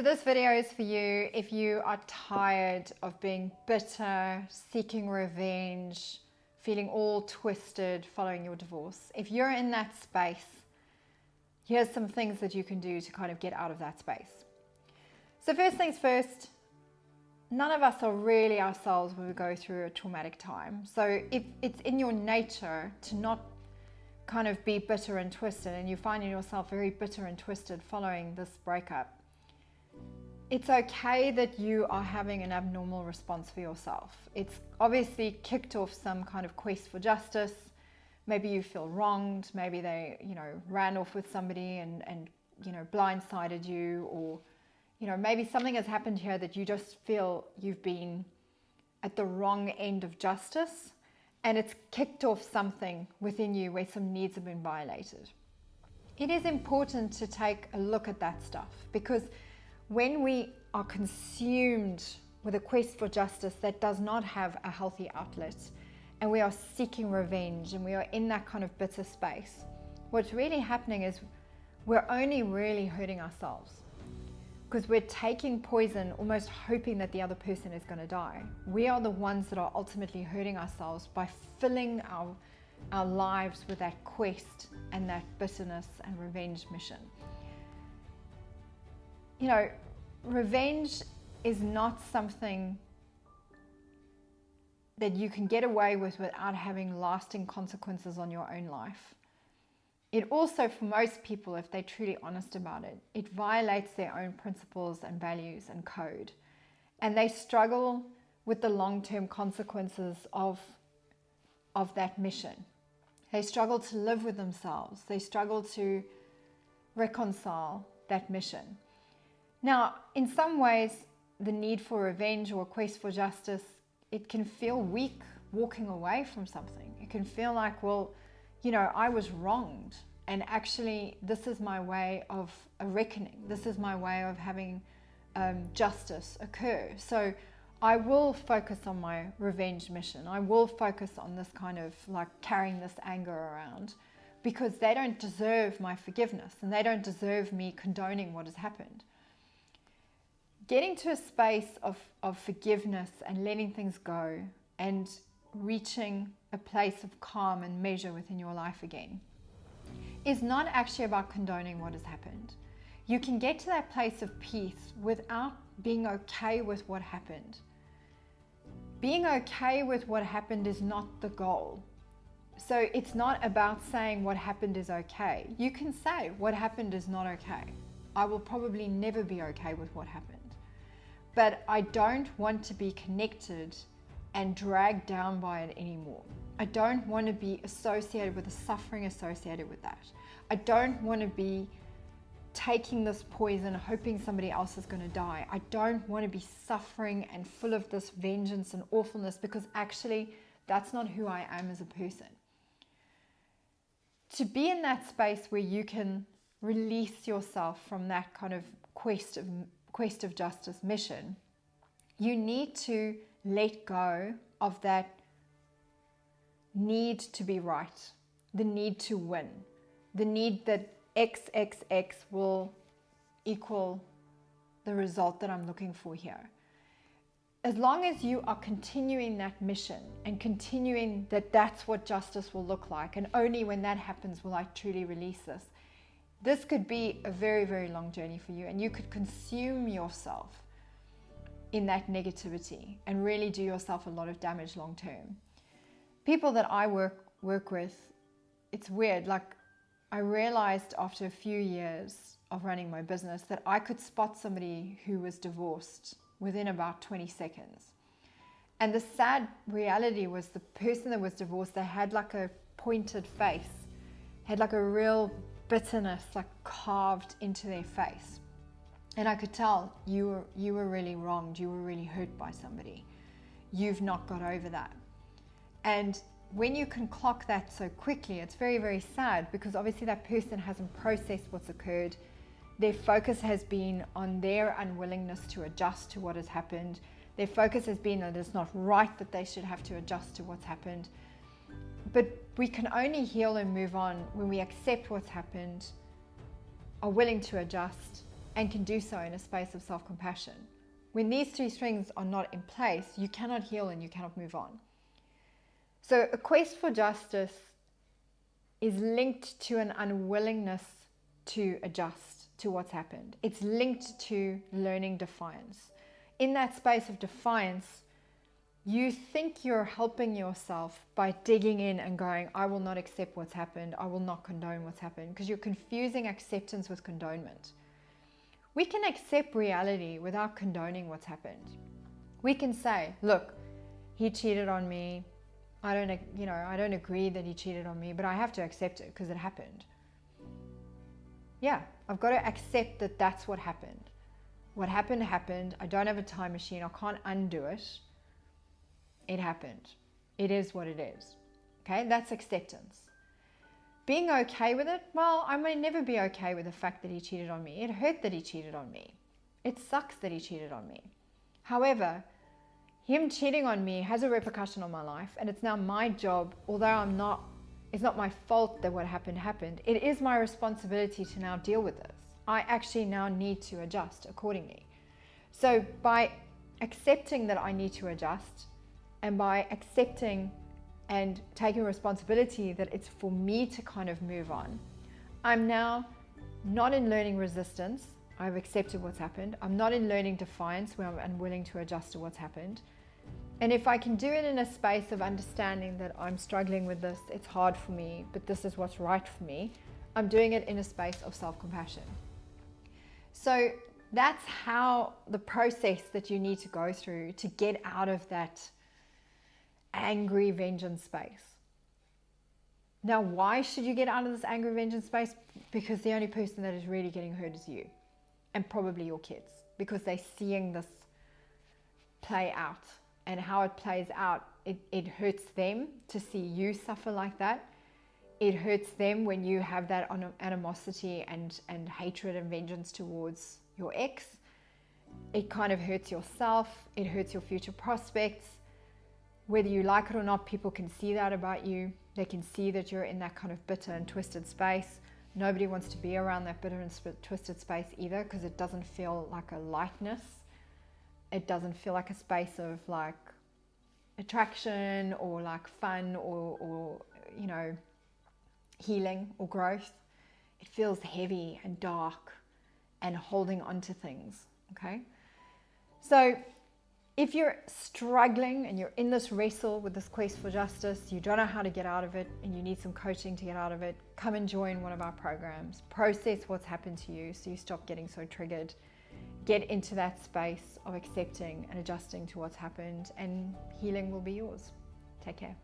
this video is for you if you are tired of being bitter, seeking revenge, feeling all twisted following your divorce. If you're in that space, here's some things that you can do to kind of get out of that space. So first things first, none of us are really ourselves when we go through a traumatic time. So if it's in your nature to not kind of be bitter and twisted, and you're finding yourself very bitter and twisted following this breakup, it's okay that you are having an abnormal response for yourself. It's obviously kicked off some kind of quest for justice. Maybe you feel wronged. Maybe they, ran off with somebody and blindsided you, or, maybe something has happened here that you just feel you've been at the wrong end of justice, and it's kicked off something within you where some needs have been violated. It is important to take a look at that stuff, because when we are consumed with a quest for justice that does not have a healthy outlet, and we are seeking revenge, and we are in that kind of bitter space, what's really happening is we're only really hurting ourselves, because we're taking poison almost hoping that the other person is going to die. We are the ones that are ultimately hurting ourselves by filling our lives with that quest and that bitterness and revenge mission. Revenge is not something that you can get away with without having lasting consequences on your own life. It also, for most people, if they're truly honest about it, it violates their own principles and values and code. And they struggle with the long-term consequences of that mission. They struggle to live with themselves. They struggle to reconcile that mission. Now, in some ways, the need for revenge or a quest for justice, it can feel weak walking away from something. It can feel like, I was wronged, and actually this is my way of a reckoning. This is my way of having justice occur. So I will focus on my revenge mission. I will focus on this kind of carrying this anger around, because they don't deserve my forgiveness, and they don't deserve me condoning what has happened. Getting to a space of forgiveness and letting things go and reaching a place of calm and measure within your life again is not actually about condoning what has happened. You can get to that place of peace without being okay with what happened. Being okay with what happened is not the goal. So it's not about saying what happened is okay. You can say what happened is not okay. I will probably never be okay with what happened. But I don't want to be connected and dragged down by it anymore. I don't want to be associated with the suffering associated with that. I don't want to be taking this poison hoping somebody else is going to die. I don't want to be suffering and full of this vengeance and awfulness, because actually that's not who I am as a person. To be in that space where you can release yourself from that kind of quest of justice mission, you need to let go of that need to be right, the need to win, the need that XXX will equal the result that I'm looking for here. As long as you are continuing that mission and continuing that that's what justice will look like, and only when that happens will I truly release this. This could be a very, very long journey for you, and you could consume yourself in that negativity and really do yourself a lot of damage long term. People that I work with, it's weird. I realized after a few years of running my business that I could spot somebody who was divorced within about 20 seconds. And the sad reality was the person that was divorced, they had a pointed face, had a real bitterness carved into their face. And I could tell you were really wronged, you were really hurt by somebody. You've not got over that. And when you can clock that so quickly, it's very, very sad, because obviously that person hasn't processed what's occurred. Their focus has been on their unwillingness to adjust to what has happened. Their focus has been that it's not right that they should have to adjust to what's happened. But we can only heal and move on when we accept what's happened, are willing to adjust, and can do so in a space of self-compassion. When these three things are not in place, you cannot heal and you cannot move on. So a quest for justice is linked to an unwillingness to adjust to what's happened. It's linked to learning defiance. In that space of defiance, you think you're helping yourself by digging in and going, I will not accept what's happened. I will not condone what's happened, because you're confusing acceptance with condonement. We can accept reality without condoning what's happened. We can say, look, he cheated on me. I don't agree that he cheated on me, but I have to accept it because it happened. Yeah, I've got to accept that that's what happened. What happened happened. I don't have a time machine. I can't undo it. It happened. It is what it is. Okay, that's acceptance. Being okay with it, well, I may never be okay with the fact that he cheated on me. It hurt that he cheated on me. It sucks that he cheated on me. However, him cheating on me has a repercussion on my life, and it's now my job, although it's not my fault that what happened, it is my responsibility to now deal with this. I actually now need to adjust accordingly. So by accepting that I need to adjust, and by accepting and taking responsibility that it's for me to kind of move on, I'm now not in learning resistance. I've accepted what's happened. I'm not in learning defiance, where I'm unwilling to adjust to what's happened. And if I can do it in a space of understanding that I'm struggling with this, it's hard for me, but this is what's right for me, I'm doing it in a space of self-compassion. So that's how the process that you need to go through to get out of that angry vengeance space. Now, why should you get out of this angry vengeance space? Because the only person that is really getting hurt is you, and probably your kids, because they're seeing this play out. And how it plays out, it hurts them to see you suffer like that. It hurts them when you have that animosity and hatred and vengeance towards your ex. It kind of hurts yourself. It hurts your future prospects. Whether you like it or not, people can see that about you. They can see that you're in that kind of bitter and twisted space. Nobody wants to be around that bitter and twisted space either, because it doesn't feel like a lightness. It doesn't feel like a space of like attraction or like fun or healing or growth. It feels heavy and dark and holding on to things. Okay, so if you're struggling and you're in this wrestle with this quest for justice, you don't know how to get out of it and you need some coaching to get out of it, come and join one of our programs. Process what's happened to you so you stop getting so triggered. Get into that space of accepting and adjusting to what's happened, and healing will be yours. Take care.